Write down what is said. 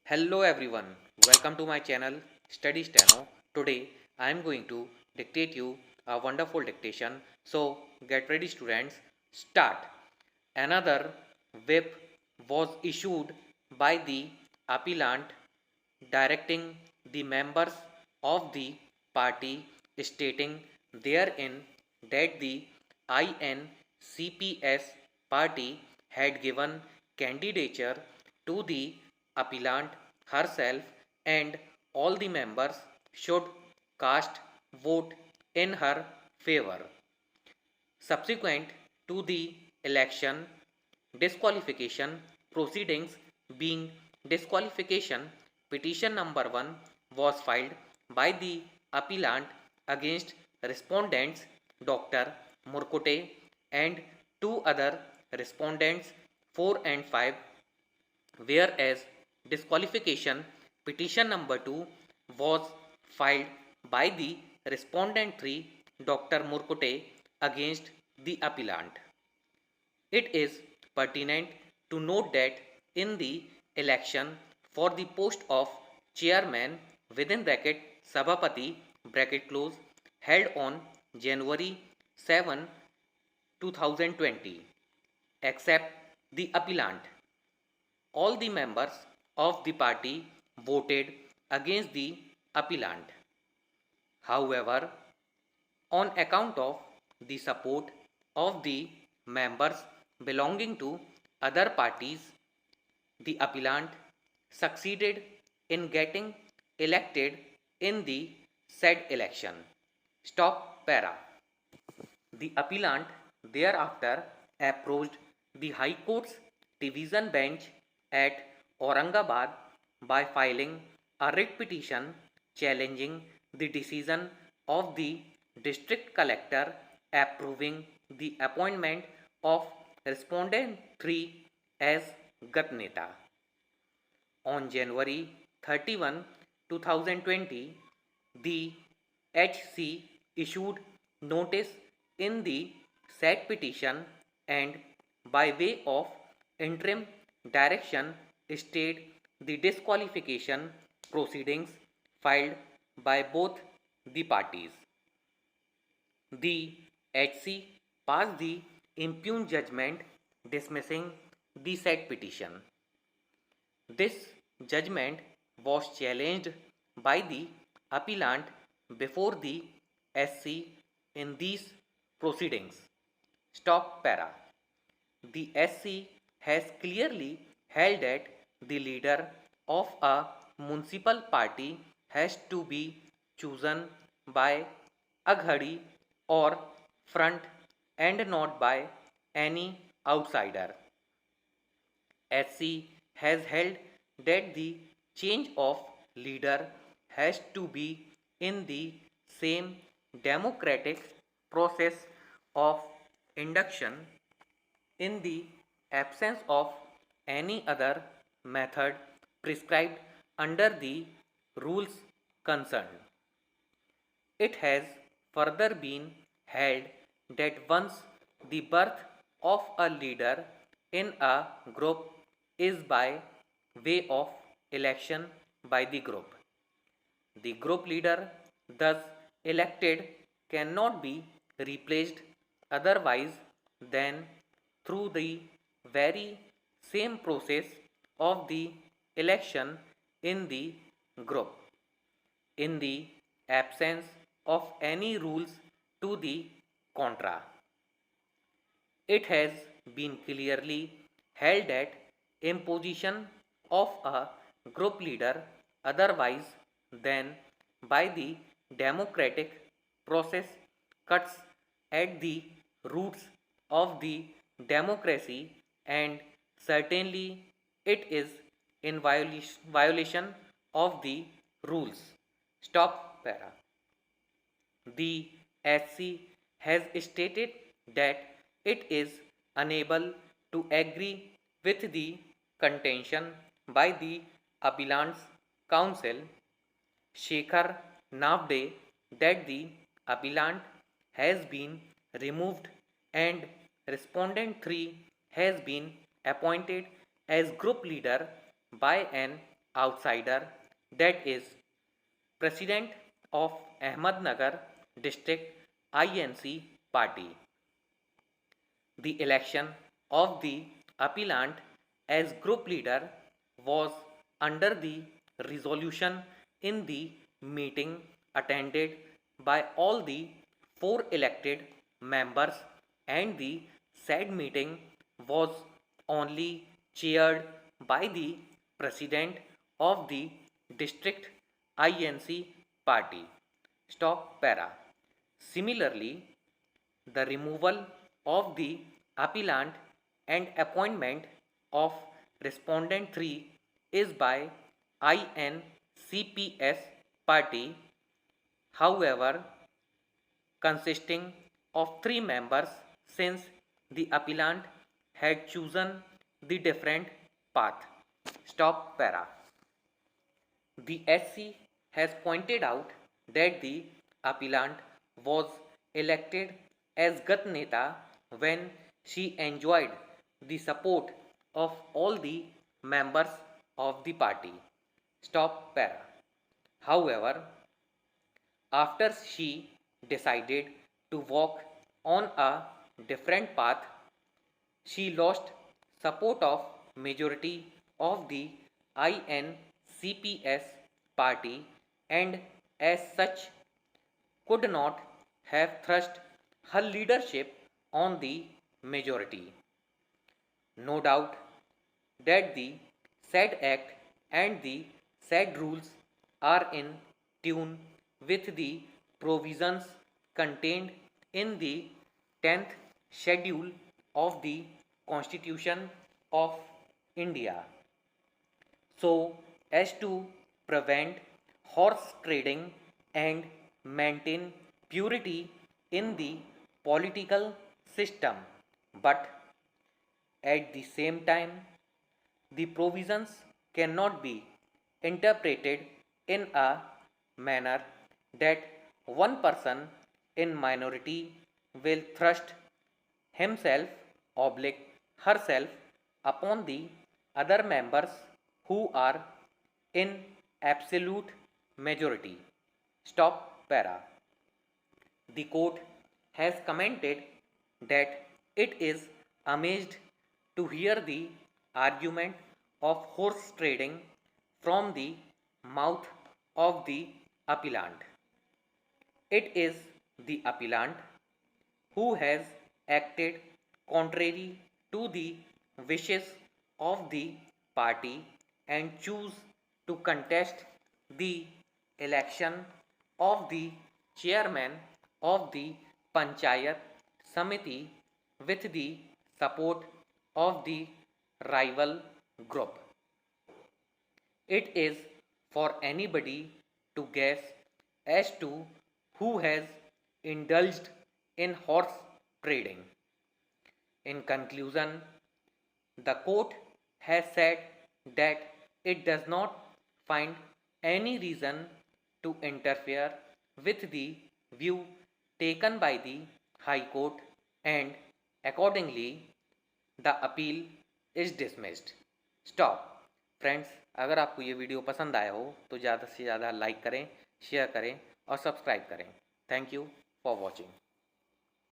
Hello everyone, welcome to my channel Study Steno. Today I am going to dictate you a wonderful dictation. So get ready students, start. Another whip was issued by the appellant directing the members of the party stating therein that the INCPS party had given candidature to the appellant herself and all the members should cast vote in her favor. Subsequent to the election, disqualification proceedings being disqualification, petition number 1 was filed by the appellant against respondents Dr. Murkote and two other respondents 4 and 5, whereas disqualification petition number 2 was filed by the respondent 3 Dr. Murkote against the appellant. It is pertinent to note that in the election for the post of chairman within bracket Sabhapati bracket close held on January 7, 2020, except the appellant, all the members of the party voted against the appellant. However, on account of the support of the members belonging to other parties, the appellant succeeded in getting elected in the said election. Stop para. The appellant thereafter approached the High Court's division bench at Aurangabad by filing a writ petition challenging the decision of the district collector approving the appointment of respondent 3 as Gatneta. On January 31, 2020, the HC issued notice in the said petition and by way of interim direction stayed the disqualification proceedings filed by both the parties. The HC passed the impugned judgment dismissing the said petition. This judgment was challenged by the appellant before the SC in these proceedings. Stop para. The SC has clearly held that the leader of a municipal party has to be chosen by Aghadi or front and not by any outsider. SC has held that the change of leader has to be in the same democratic process of induction in the absence of any other method prescribed under the rules concerned. It has further been held that once the birth of a leader in a group is by way of election by the group. The group leader thus elected cannot be replaced otherwise than through the very same process of the election in the group. In the absence of any rules to the contra, it has been clearly held that imposition of a group leader otherwise than by the democratic process cuts at the roots of the democracy and certainly it is in violation of the rules. Stop para. The SC has stated that it is unable to agree with the contention by the appellant's counsel Shekhar Navde that the appellant has been removed and respondent 3 has been appointed as group leader by an outsider, that is President of Ahmednagar District INC party. The election of the appellant as group leader was under the resolution in the meeting attended by all the four elected members, and the said meeting was only chaired by the president of the district INC party. Stop para. Similarly, the removal of the appellant and appointment of respondent 3 is by INCPS party, however, consisting of 3 members, since the appellant had chosen the different path. Stop para. The SC has pointed out that the appellant was elected as Gat Neta when she enjoyed the support of all the members of the party. Stop para. However, after she decided to walk on a different path, she lost support of majority of the INCPS party, and as such could not have thrust her leadership on the majority. No doubt that the said act and the said rules are in tune with the provisions contained in the 10th schedule of the Constitution of India, so as to prevent horse trading and maintain purity in the political system. But at the same time, the provisions cannot be interpreted in a manner that one person in minority will thrust himself oblique herself upon the other members who are in absolute majority. Stop para. The court has commented that it is amazed to hear the argument of horse trading from the mouth of the appellant. It is the appellant who has acted contrary to the wishes of the party and choose to contest the election of the chairman of the Panchayat Samiti with the support of the rival group. It is for anybody to guess as to who has indulged in horse trading. In conclusion, the court has said that it does not find any reason to interfere with the view taken by the High Court, and accordingly the appeal is dismissed. Stop. Friends, अगर आपको ये video पसंद आया हो तो ज़्यादा से ज़्यादा लाइक करें, शेयर करें और सब्सक्राइब करें. Thank you for watching.